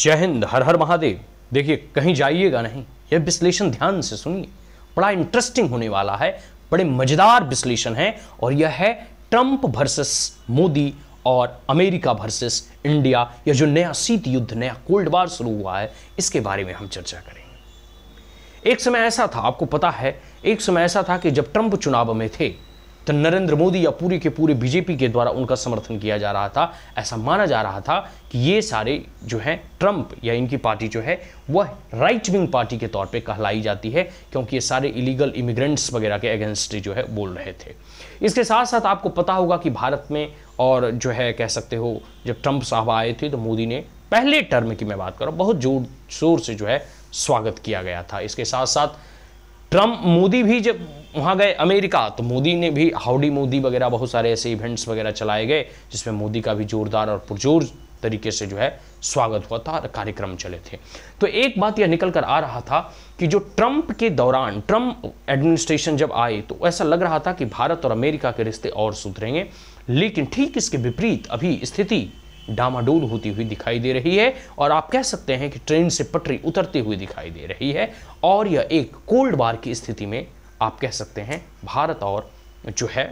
जय हिंद, हर हर महादेव। देखिए, कहीं जाइएगा नहीं, यह विश्लेषण ध्यान से सुनिए, बड़ा इंटरेस्टिंग होने वाला है, बड़े मजेदार विश्लेषण है। और यह है ट्रंप वर्सेस मोदी और अमेरिका वर्सेस इंडिया। यह जो नया शीत युद्ध, नया कोल्ड वार शुरू हुआ है, इसके बारे में हम चर्चा करेंगे। एक समय ऐसा था, आपको पता है, एक समय ऐसा था कि जब ट्रंप चुनाव में थे तो नरेंद्र मोदी या पूरी के पूरे बीजेपी के द्वारा उनका समर्थन किया जा रहा था। ऐसा माना जा रहा था कि ये सारे जो हैं ट्रंप या इनकी पार्टी जो है वह राइट विंग पार्टी के तौर पे कहलाई जाती है, क्योंकि ये सारे इलीगल इमिग्रेंट्स वगैरह के अगेंस्ट जो है बोल रहे थे। इसके साथ साथ आपको पता होगा कि भारत में और जो है कह सकते हो, जब ट्रंप साहब आए थे तो मोदी ने पहले टर्म की मैं बात करूँ बहुत जोर शोर से जो है स्वागत किया गया था। इसके साथ साथ मोदी भी जब वहाँ गए अमेरिका तो मोदी ने भी हाउडी मोदी वगैरह बहुत सारे ऐसे इवेंट्स वगैरह चलाए गए, जिसमें मोदी का भी जोरदार और पुरजोर तरीके से जो है स्वागत हुआ था, कार्यक्रम चले थे। तो एक बात यह निकल कर आ रहा था कि जो ट्रंप के दौरान, ट्रंप एडमिनिस्ट्रेशन जब आए तो ऐसा लग रहा था कि भारत और अमेरिका के रिश्ते और सुधरेंगे, लेकिन ठीक इसके विपरीत अभी स्थिति डामाडोल होती हुई दिखाई दे रही है। और आप कह सकते हैं कि ट्रेन से पटरी उतरते हुए दिखाई दे रही है, और यह एक कोल्ड वार की स्थिति में आप कह सकते हैं भारत और जो है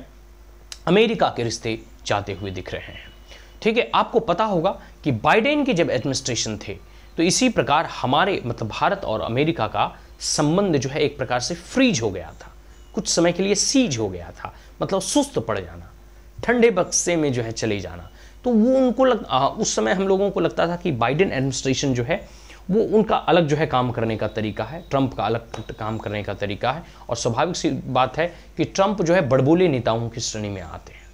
अमेरिका के रिश्ते जाते हुए दिख रहे हैं। ठीक है, आपको पता होगा कि बाइडेन के जब एडमिनिस्ट्रेशन थे तो इसी प्रकार हमारे मतलब भारत और अमेरिका का संबंध जो है एक प्रकार से फ्रीज हो गया था, कुछ समय के लिए सीज हो गया था, मतलब सुस्त पड़ जाना, ठंडे बक्से में जो है चले जाना। तो वो उनको उस समय हम लोगों को लगता था कि बाइडेन एडमिनिस्ट्रेशन जो है वो उनका अलग जो है काम करने का तरीका है, ट्रंप का अलग काम करने का तरीका है। और स्वाभाविक सी बात है कि ट्रंप जो है बड़बोले नेताओं की श्रेणी में आते हैं।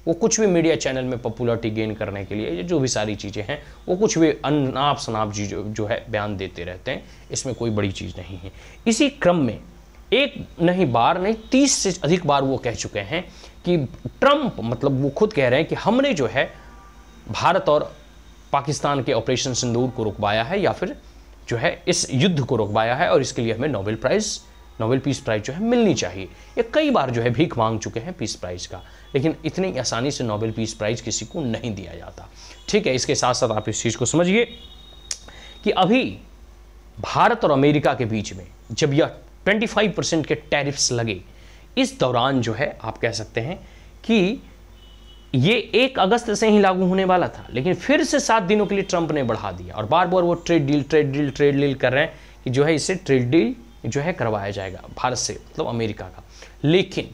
वो कुछ भी मीडिया चैनल में पॉपुलरिटी गेन करने के लिए जो भी सारी चीज़ें हैं वो कुछ भी अनाप शनाप जो है बयान देते रहते हैं, इसमें कोई बड़ी चीज़ नहीं है। इसी क्रम में एक नहीं बार नहीं 30 से अधिक बार वो कह चुके हैं कि ट्रंप मतलब वो खुद कह रहे हैं कि हमने जो है भारत और पाकिस्तान के ऑपरेशन सिंदूर को रुकवाया है, या फिर जो है इस युद्ध को रुकवाया है, और इसके लिए हमें नोबेल पीस प्राइज जो है मिलनी चाहिए। ये कई बार जो है भीख मांग चुके हैं पीस प्राइज का, लेकिन इतनी आसानी से नोबेल पीस प्राइज किसी को नहीं दिया जाता। ठीक है, इसके साथ साथ आप इस चीज़ को समझिए कि अभी भारत और अमेरिका के बीच में जब यह 25% के टैरिफ्स लगे, इस दौरान जो है आप कह सकते हैं कि ये 1 अगस्त से ही लागू होने वाला था, लेकिन फिर से 7 दिनों के लिए ट्रंप ने बढ़ा दिया, और बार बार वो ट्रेड डील कर रहे हैं कि जो है इससे ट्रेड डील जो है करवाया जाएगा भारत से, मतलब अमेरिका का। लेकिन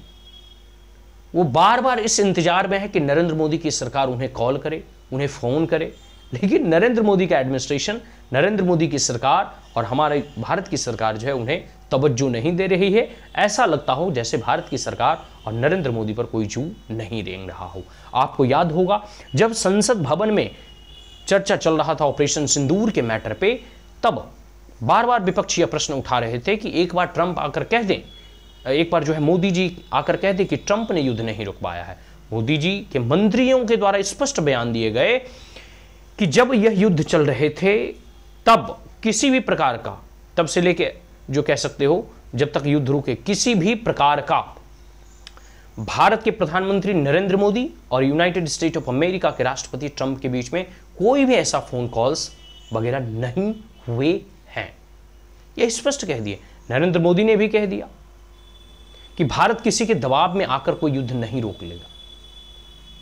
वो बार बार इस इंतजार में है कि नरेंद्र मोदी की सरकार उन्हें कॉल करे, उन्हें फ़ोन करे, लेकिन नरेंद्र मोदी का एडमिनिस्ट्रेशन, नरेंद्र मोदी की सरकार और हमारे भारत की सरकार जो है उन्हें तवज्जो नहीं दे रही है। ऐसा लगता हो जैसे भारत की सरकार और नरेंद्र मोदी पर कोई जू नहीं रेंग रहा हो। आपको याद होगा जब संसद भवन में चर्चा चल रहा था ऑपरेशन सिंदूर के मैटर पे, तब बार बार विपक्ष यह प्रश्न उठा रहे थे कि एक बार ट्रंप आकर कह दें, एक बार जो है मोदी जी आकर कह दें कि ट्रंप ने युद्ध नहीं रुकवाया है। मोदी जी के मंत्रियों के द्वारा स्पष्ट बयान दिए गए कि जब यह युद्ध चल रहे थे तब किसी भी प्रकार का, तब से लेके जो कह सकते हो जब तक युद्ध रुके, किसी भी प्रकार का भारत के प्रधानमंत्री नरेंद्र मोदी और यूनाइटेड स्टेट ऑफ अमेरिका के राष्ट्रपति ट्रंप के बीच में कोई भी ऐसा फोन कॉल्स वगैरह नहीं हुए हैं। यह स्पष्ट कह दिए। नरेंद्र मोदी ने भी कह दिया कि भारत किसी के दबाव में आकर कोई युद्ध नहीं रोक लेगा।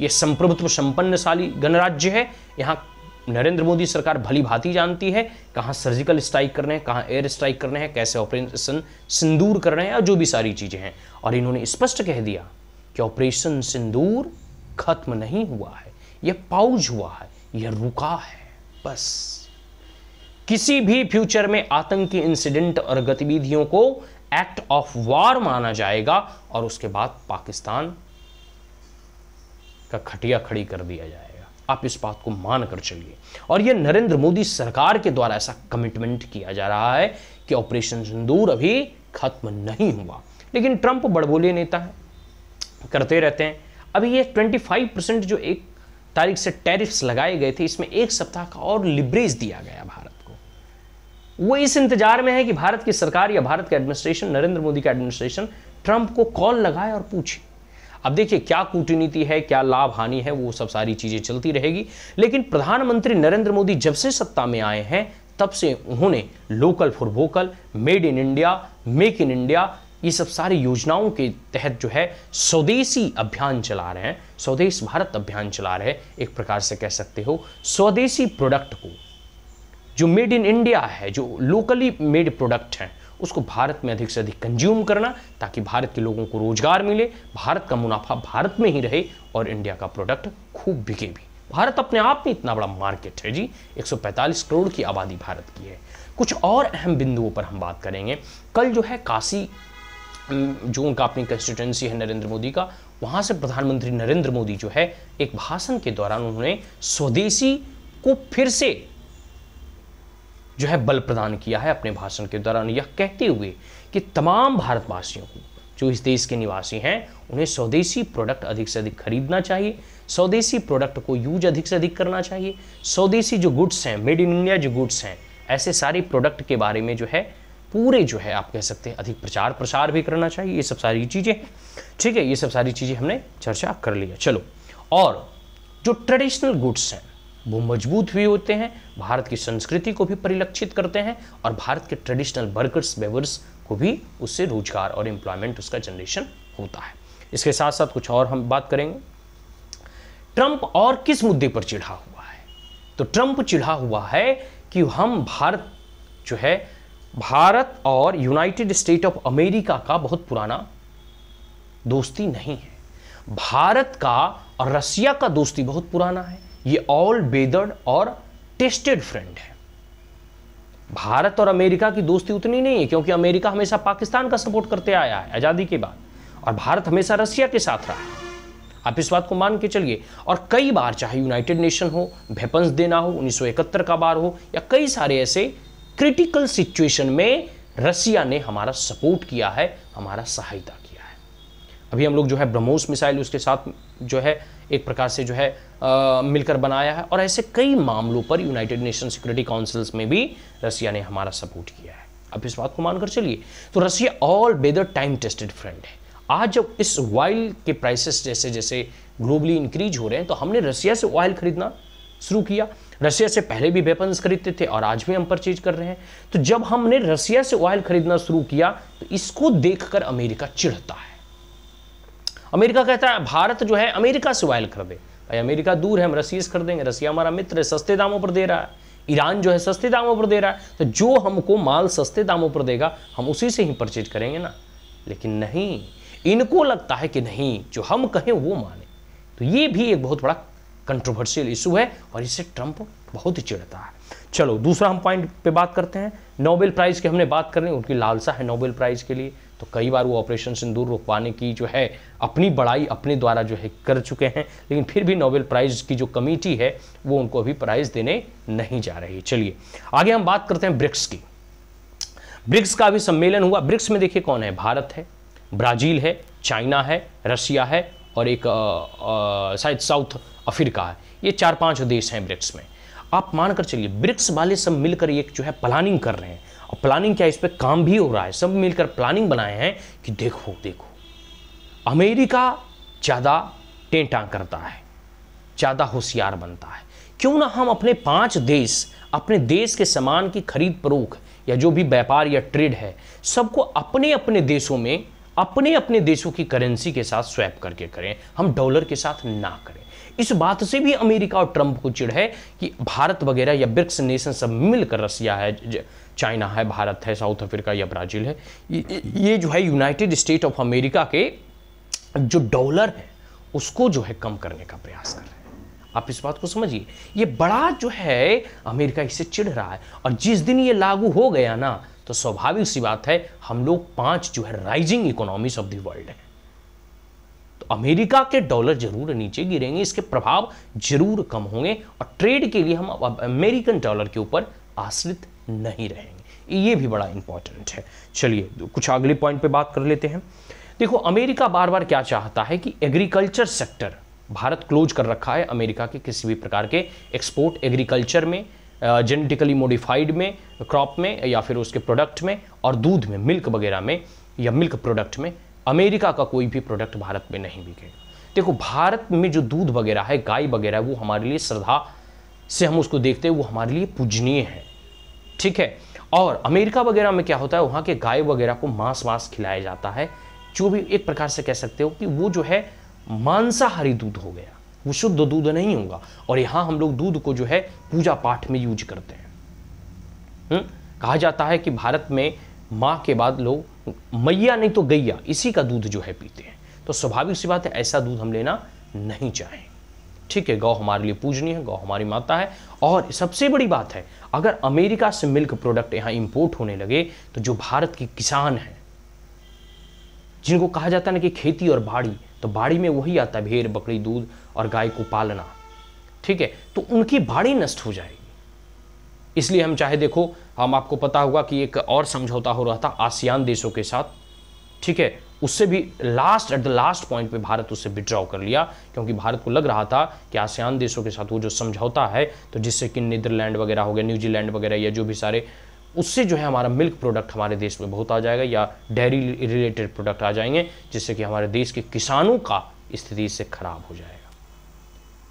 यह संप्रभुत्व संपन्नशाली गणराज्य है, यहां नरेंद्र मोदी सरकार भली भांति जानती है कहां सर्जिकल स्ट्राइक करने हैं, कहां एयर स्ट्राइक करने हैं, कैसे ऑपरेशन सिंदूर कर रहे हैं, और जो भी सारी चीजें हैं। और इन्होंने स्पष्ट कह दिया कि ऑपरेशन सिंदूर खत्म नहीं हुआ है, यह पाउज हुआ है, यह रुका है बस। किसी भी फ्यूचर में आतंकी इंसिडेंट और गतिविधियों को एक्ट ऑफ वॉर माना जाएगा और उसके बाद पाकिस्तान का खटिया खड़ी कर दिया जाएगा। आप इस बात को मान कर चलिए। और यह नरेंद्र मोदी सरकार के द्वारा ऐसा कमिटमेंट किया जा रहा है कि ऑपरेशन सिंदूर अभी खत्म नहीं हुआ। लेकिन ट्रंप बड़बोले नेता है, करते रहते हैं। अभी ये 25% जो 1 तारीख से टैरिफ्स लगाए गए थे, इसमें 1 सप्ताह का और लिवरेज दिया गया भारत को। वो इस इंतजार में है कि भारत की सरकार या भारत का एडमिनिस्ट्रेशन, नरेंद्र मोदी का एडमिनिस्ट्रेशन ट्रंप को कॉल लगाए और पूछे। अब देखिए क्या कूटनीति है, क्या लाभ हानि है, वो सब सारी चीजें चलती रहेगी। लेकिन प्रधानमंत्री नरेंद्र मोदी जब से सत्ता में आए हैं तब से उन्होंने local for vocal, made in India, make in India, ये सब सारी योजनाओं के तहत जो है स्वदेशी अभियान चला रहे हैं, स्वदेश भारत अभियान चला रहे हैं। एक प्रकार से कह सकते हो स्वदेशी प्रोडक्ट को, जो मेड इन इंडिया है, जो लोकली मेड प्रोडक्ट हैं, उसको भारत में अधिक से अधिक कंज्यूम करना, ताकि भारत के लोगों को रोजगार मिले, भारत का मुनाफा भारत में ही रहे और इंडिया का प्रोडक्ट खूब बिके भी। भारत अपने आप में इतना बड़ा मार्केट है जी, 145 करोड़ की आबादी भारत की है। कुछ और अहम बिंदुओं पर हम बात करेंगे। कल जो है काशी, जो उनका अपनी कंस्टिट्यूएंसी है नरेंद्र मोदी का, वहां से प्रधानमंत्री नरेंद्र मोदी जो है एक भाषण के दौरान उन्होंने स्वदेशी को फिर से जो है बल प्रदान किया है अपने भाषण के दौरान, यह कहते हुए कि तमाम भारतवासियों को, जो इस देश के निवासी हैं, उन्हें स्वदेशी प्रोडक्ट अधिक से अधिक खरीदना चाहिए, स्वदेशी प्रोडक्ट को यूज अधिक से अधिक करना चाहिए, स्वदेशी जो गुड्स हैं, मेड इन इंडिया जो गुड्स हैं, ऐसे सारे प्रोडक्ट के बारे में जो है पूरे जो है आप कह सकते हैं अधिक प्रचार प्रसार भी करना चाहिए। ये सब सारी चीज़ें, ठीक है, ये सब सारी चीज़ें हमने चर्चा कर लिया। चलो, और जो ट्रेडिशनल गुड्स हैं वो मजबूत भी होते हैं, भारत की संस्कृति को भी परिलक्षित करते हैं और भारत के ट्रेडिशनल वर्कर्स वेवर्स को भी उससे रोजगार और एम्प्लॉयमेंट उसका जनरेशन होता है। इसके साथ साथ कुछ और हम बात करेंगे। ट्रंप और किस मुद्दे पर चिढ़ा हुआ है? तो ट्रंप चिढ़ा हुआ है कि हम भारत और यूनाइटेड स्टेट ऑफ अमेरिका का बहुत पुराना दोस्ती नहीं है। भारत का और रसिया का दोस्ती बहुत पुराना है, ये ऑल वेदर्ड और टेस्टेड फ्रेंड है। भारत और अमेरिका की दोस्ती उतनी नहीं है, क्योंकि अमेरिका हमेशा पाकिस्तान का सपोर्ट करते आया है आज़ादी के बाद, और भारत हमेशा रसिया के साथ रहा है। आप इस बात को मान के चलिए। और कई बार, चाहे यूनाइटेड नेशन हो, वेपन्स देना हो, 1971 का बार हो, या कई सारे ऐसे क्रिटिकल सिचुएशन में रसिया ने हमारा सपोर्ट किया है, हमारा सहायता किया है। अभी हम लोग जो है ब्रह्मोस मिसाइल उसके साथ जो है एक प्रकार से जो है मिलकर बनाया है, और ऐसे कई मामलों पर यूनाइटेड नेशन सिक्योरिटी काउंसिल्स में भी रसिया ने हमारा सपोर्ट किया है। अब इस बात को मानकर चलिए, तो Russia all weather time tested friend है। आज जब इस ऑयल के प्राइसेस जैसे जैसे ग्लोबली इंक्रीज हो रहे हैं, तो हमने रसिया से ऑयल खरीदना शुरू किया। रसिया से पहले भी वेपन्स खरीदते थे और आज भी हम परचेज कर रहे हैं। तो जब हमने रसिया से ऑयल खरीदना शुरू किया, तो इसको देखकर अमेरिका चिढ़ता है। अमेरिका कहता है भारत जो है अमेरिका से ऑयल खरीदे। भाई अमेरिका दूर है, हम रसिया से खरीदेंगे, रसिया हमारा मित्र है, सस्ते दामों पर दे रहा है। ईरान जो है सस्ते दामों पर दे रहा है, तो जो हमको माल सस्ते दामों पर देगा हम उसी से ही परचेज करेंगे ना। लेकिन नहीं, इनको लगता है कि नहीं, जो हम कहें वो माने। तो ये भी एक बहुत बड़ा कंट्रोवर्शियल इशू है और इससे ट्रंप बहुत ही चिढ़ता है। चलो, दूसरा हम पॉइंट पे बात करते हैं। नोबेल प्राइज की हमने बात कर ली, उनकी लालसा है नोबेल प्राइज के लिए, तो कई बार वो ऑपरेशन सिंदूर रुकवाने की जो है अपनी बड़ाई अपने द्वारा जो है कर चुके हैं, लेकिन फिर भी नोबेल प्राइज की जो कमेटी है वो उनको अभी प्राइज देने नहीं जा रही। चलिए आगे हम बात करते हैं ब्रिक्स की। ब्रिक्स का भी सम्मेलन हुआ। ब्रिक्स में देखिए कौन है, भारत है, ब्राजील है, चाइना है, रशिया है और एक शायद साउथ अफ्रीका है। ये 4-5 देश हैं ब्रिक्स में। आप मानकर चलिए ब्रिक्स वाले सब मिलकर एक जो है प्लानिंग कर रहे हैं, और प्लानिंग क्या, इस पर काम भी हो रहा है। सब मिलकर प्लानिंग बनाए हैं कि देखो देखो अमेरिका ज़्यादा टेंटा करता है, ज़्यादा होशियार बनता है, क्यों ना हम अपने 5 देश अपने देश के सामान की खरीद फरोख्त या जो भी व्यापार या ट्रेड है सबको अपने अपने देशों में अपने अपने देशों की करेंसी के साथ स्वैप करके करें, हम डॉलर के साथ ना करें। इस बात से भी अमेरिका और ट्रंप को चिढ़ है कि भारत वगैरह या ब्रिक्स नेशन सब मिलकर, रसिया है, चाइना है, भारत है, साउथ अफ्रीका या ब्राजील है, ये जो है यूनाइटेड स्टेट ऑफ अमेरिका के जो डॉलर है उसको जो है कम करने का प्रयास कर रहे हैं। आप इस बात को समझिए, ये बड़ा जो है अमेरिका इससे चिढ़ रहा है। और जिस दिन ये लागू हो गया ना, तो स्वाभाविक सी बात है हम लोग 5 जो है rising economies of the world है, तो अमेरिका के डॉलर जरूर नीचे गिरेंगे, इसके प्रभाव जरूर कम होंगे और ट्रेड के लिए हम अब अमेरिकन डॉलर के ऊपर आश्रित नहीं रहेंगे। ये भी बड़ा इंपॉर्टेंट है। चलिए कुछ अगले पॉइंट पे बात कर लेते हैं। देखो अमेरिका बार बार क्या चाहता है कि एग्रीकल्चर सेक्टर भारत क्लोज कर रखा है अमेरिका के किसी भी प्रकार के एक्सपोर्ट, एग्रीकल्चर में, जेनेटिकली मॉडिफाइड में, क्रॉप में या फिर उसके प्रोडक्ट में, और दूध में, मिल्क वगैरह में या मिल्क प्रोडक्ट में अमेरिका का कोई भी प्रोडक्ट भारत में नहीं बिकेगा। देखो, भारत में जो दूध वगैरह है, गाय वगैरह है, वो हमारे लिए श्रद्धा से हम उसको देखते हैं, वो हमारे लिए पूजनीय है, ठीक है। और अमेरिका वगैरह में क्या होता है, वहाँ के गाय वगैरह को मांस खिलाया जाता है, जो भी एक प्रकार से कह सकते हो कि वो जो है मांसाहारी दूध हो गया, वो शुद्ध दूध नहीं होगा। और यहाँ हम लोग दूध को जो है पूजा पाठ में यूज करते हैं। कहा जाता है कि भारत में माँ के बाद लोग मैया नहीं तो गैया, इसी का दूध जो है पीते हैं। तो स्वाभाविक सी बात है, ऐसा दूध हम लेना नहीं चाहें, ठीक है। गौ हमारे लिए पूजनीय है, गौ हमारी माता है। और सबसे बड़ी बात है, अगर अमेरिका से मिल्क प्रोडक्ट यहाँ इंपोर्ट होने लगे तो जो भारत के किसान हैं, जिनको कहा जाता है ना कि खेती और बाड़ी, तो बाड़ी में वही आता है, भेड़ बकरी दूध और गाय को पालना, ठीक है। तो उनकी बाड़ी नष्ट हो जाएगी। इसलिए हम चाहे देखो, हम आपको पता होगा कि एक और समझौता हो रहा था आसियान देशों के साथ, ठीक है। उससे भी एट द लास्ट पॉइंट पे भारत उससे विड्रॉ कर लिया, क्योंकि भारत को लग रहा था कि आसियान देशों के साथ वो जो समझौता है, तो जिससे कि नीदरलैंड वगैरह हो गया, न्यूजीलैंड वगैरह, या जो भी सारे, उससे जो है हमारा मिल्क प्रोडक्ट हमारे देश में बहुत आ जाएगा, या डेयरी रिलेटेड प्रोडक्ट आ जाएंगे, जिससे कि हमारे देश के किसानों का स्थिति इससे खराब हो जाएगा।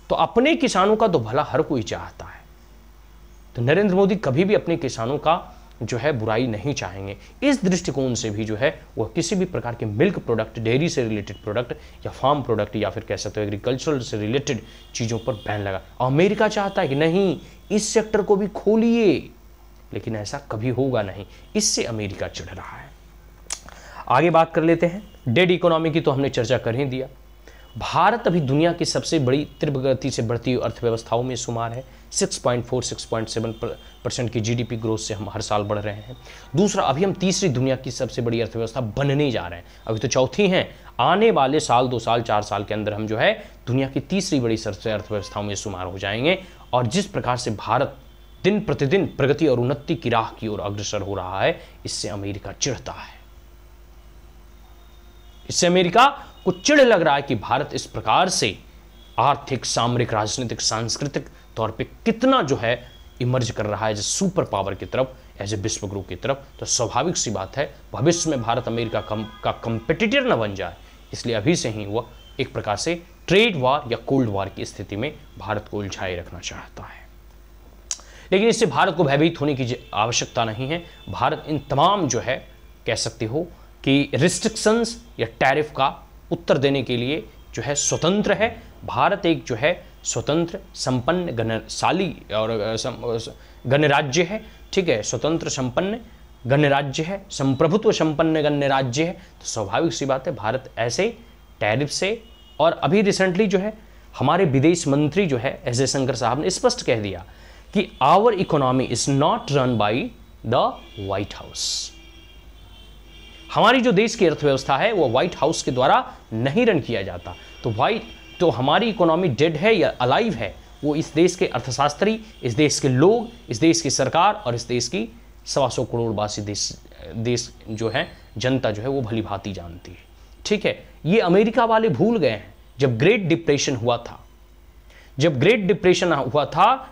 तो अपने किसानों का तो भला हर कोई चाहता है, तो नरेंद्र मोदी कभी भी अपने किसानों का जो है बुराई नहीं चाहेंगे। इस दृष्टिकोण से भी जो है वह किसी भी प्रकार के मिल्क प्रोडक्ट, डेयरी से रिलेटेड प्रोडक्ट या फार्म प्रोडक्ट या फिर कह सकते हो एग्रीकल्चरल से रिलेटेड चीज़ों पर बैन लगा। अमेरिका चाहता है कि नहीं, इस सेक्टर को भी खोलिए, लेकिन ऐसा कभी होगा नहीं। इससे अमेरिका चिढ़ रहा है। आगे बात कर लेते हैं। डेड इकोनॉमी की तो हमने चर्चा कर ही दिया। भारत अभी दुनिया की सबसे बड़ी तीव्र गति से बढ़ती हुई अर्थव्यवस्थाओं में शुमार है। 6.4-6.7% की जीडीपी ग्रोथ से हम हर साल बढ़ रहे हैं। दूसरा, अभी हम तीसरी दुनिया की सबसे बड़ी अर्थव्यवस्था बनने जा रहे हैं, अभी तो चौथी हैं। आने वाले साल, 2 साल, 4 साल के अंदर हम जो है दुनिया की तीसरी बड़ी सबसे अर्थव्यवस्थाओं में शुमार हो जाएंगे। और जिस प्रकार से भारत दिन प्रतिदिन प्रगति और उन्नति की राह की ओर अग्रसर हो रहा है, इससे अमेरिका चिढ़ता है। इससे अमेरिका को चिढ़ लग रहा है कि भारत इस प्रकार से आर्थिक, सामरिक, राजनीतिक, सांस्कृतिक तौर पे कितना जो है इमर्ज कर रहा है एज सुपर पावर की तरफ, एज ए विश्व गुरु की तरफ। तो स्वाभाविक सी बात है, भविष्य में भारत अमेरिका का कंपेटिटर न बन जाए, इसलिए अभी से ही वह एक प्रकार से ट्रेड वार या कोल्ड वार की स्थिति में भारत को उलझाए रखना चाहता है। लेकिन इससे भारत को भयभीत होने की आवश्यकता नहीं है। भारत इन तमाम जो है कह सकते हो कि रिस्ट्रिक्शंस या टैरिफ का उत्तर देने के लिए जो है स्वतंत्र है। भारत एक जो है स्वतंत्र, संपन्न, गणशाली और गणराज्य है, ठीक है। स्वतंत्र, संपन्न गणराज्य है, संप्रभुत्व संपन्न गणराज्य है। तो स्वाभाविक सी बात है, भारत ऐसे टैरिफ से, और अभी रिसेंटली जो है हमारे विदेश मंत्री जो है एस जयशंकर साहब ने स्पष्ट कह दिया कि our economy is not run by the White House. हमारी जो देश की अर्थव्यवस्था है वो व्हाइट हाउस के द्वारा नहीं रन किया जाता। तो हमारी इकोनॉमी डेड है या अलाइव है, वो इस देश के अर्थशास्त्री, इस देश के लोग, इस देश की सरकार और इस देश की 125 करोड़ वासी देश जो है जनता जो है वो भली भांति जानती है, ठीक है। ये अमेरिका वाले भूल गए हैं। जब ग्रेट डिप्रेशन हुआ था,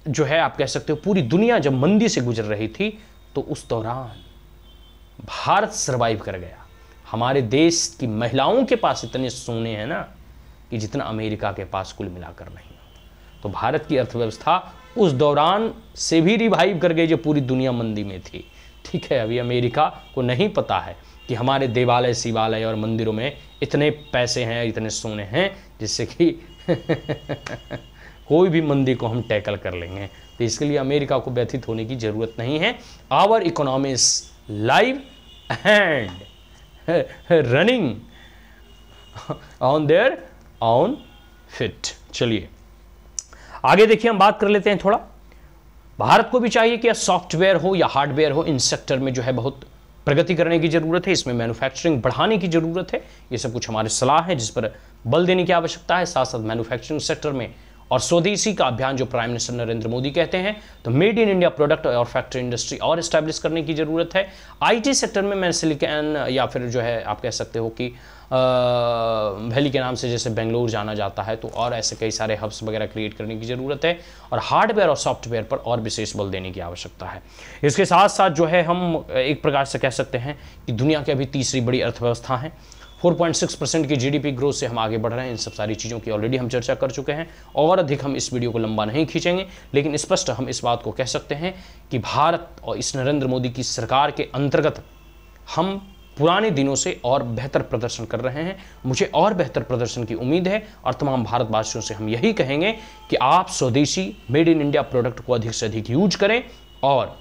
जो है आप कह सकते हो पूरी दुनिया जब मंदी से गुजर रही थी, तो उस दौरान भारत सरवाइव कर गया। हमारे देश की महिलाओं के पास इतने सोने हैं ना कि जितना अमेरिका के पास कुल मिलाकर नहीं। तो भारत की अर्थव्यवस्था उस दौरान से भी रिवाइव कर गई जो पूरी दुनिया मंदी में थी, ठीक है। अभी अमेरिका को नहीं पता है कि हमारे देवालय, शिवालय और मंदिरों में इतने पैसे हैं, इतने सोने हैं, जिससे कि कोई भी मंदी को हम टैकल कर लेंगे। तो इसके लिए अमेरिका को व्यथित होने की जरूरत नहीं है। Our economy is live and running on their own feet. चलिए आगे देखिए, हम बात कर लेते हैं थोड़ा। भारत को भी चाहिए कि सॉफ्टवेयर हो या हार्डवेयर हो, इन सेक्टर में जो है बहुत प्रगति करने की जरूरत है। इसमें मैन्युफैक्चरिंग बढ़ाने की जरूरत है। ये सब कुछ हमारे सलाह है जिस पर बल देने की आवश्यकता है। साथ साथ मैन्युफैक्चरिंग सेक्टर में और स्वदेशी का अभियान जो प्राइम मिनिस्टर नरेंद्र मोदी कहते हैं, तो मेड इन इंडिया प्रोडक्ट और फैक्ट्री इंडस्ट्री और एस्टैब्लिश करने की जरूरत है। आईटी सेक्टर में मैं सिलिकॉन या फिर जो है आप कह सकते हो कि वैली के नाम से जैसे बेंगलोर जाना जाता है, तो और ऐसे कई सारे हब्स वगैरह क्रिएट करने की ज़रूरत है और हार्डवेयर और सॉफ्टवेयर पर और विशेष बल देने की आवश्यकता है। इसके साथ साथ जो है हम एक प्रकार से कह सकते हैं कि दुनिया की अभी तीसरी बड़ी अर्थव्यवस्था है, 4.6% की जीडीपी ग्रोथ से हम आगे बढ़ रहे हैं। इन सब सारी चीज़ों की ऑलरेडी हम चर्चा कर चुके हैं और अधिक हम इस वीडियो को लंबा नहीं खींचेंगे, लेकिन स्पष्ट हम इस बात को कह सकते हैं कि भारत और इस नरेंद्र मोदी की सरकार के अंतर्गत हम पुराने दिनों से और बेहतर प्रदर्शन कर रहे हैं। मुझे और बेहतर प्रदर्शन की उम्मीद है और तमाम भारतवासियों से हम यही कहेंगे कि आप स्वदेशी मेड इन इंडिया प्रोडक्ट को अधिक से अधिक यूज करें और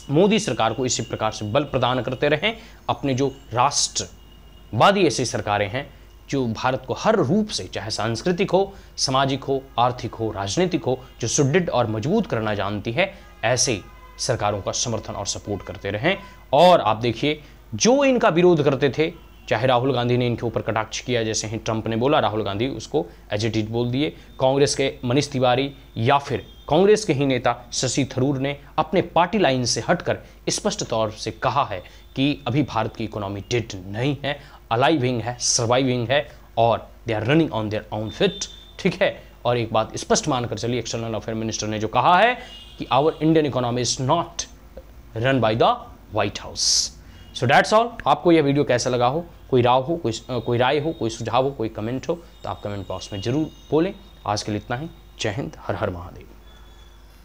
मोदी सरकार को इसी प्रकार से बल प्रदान करते रहें। अपने जो राष्ट्रवादी ऐसी सरकारें हैं जो भारत को हर रूप से, चाहे सांस्कृतिक हो, सामाजिक हो, आर्थिक हो, राजनीतिक हो, जो सुदृढ़ और मजबूत करना जानती है, ऐसे सरकारों का समर्थन और सपोर्ट करते रहें। और आप देखिए, जो इनका विरोध करते थे, चाहे राहुल गांधी ने इनके ऊपर कटाक्ष किया, जैसे ही ट्रंप ने बोला, राहुल गांधी उसको एजिटेट बोल दिए। कांग्रेस के मनीष तिवारी या फिर कांग्रेस के ही नेता शशि थरूर ने अपने पार्टी लाइन से हटकर स्पष्ट तौर से कहा है कि अभी भारत की इकोनॉमी डेड नहीं है, अलाइविंग है, सर्वाइविंग है और they are running on their own feet. ठीक है, और एक बात स्पष्ट मानकर चलिए, एक्सटर्नल अफेयर मिनिस्टर ने जो कहा है कि our Indian economy is not run by the White House. So that's all. आपको यह वीडियो कैसा लगा हो, कोई राय हो, कोई राय हो, कोई सुझाव हो, कोई कमेंट हो, तो आप कमेंट बॉक्स में जरूर बोलें। आज के लिए इतना ही। जय हिंद, हर हर महादेव।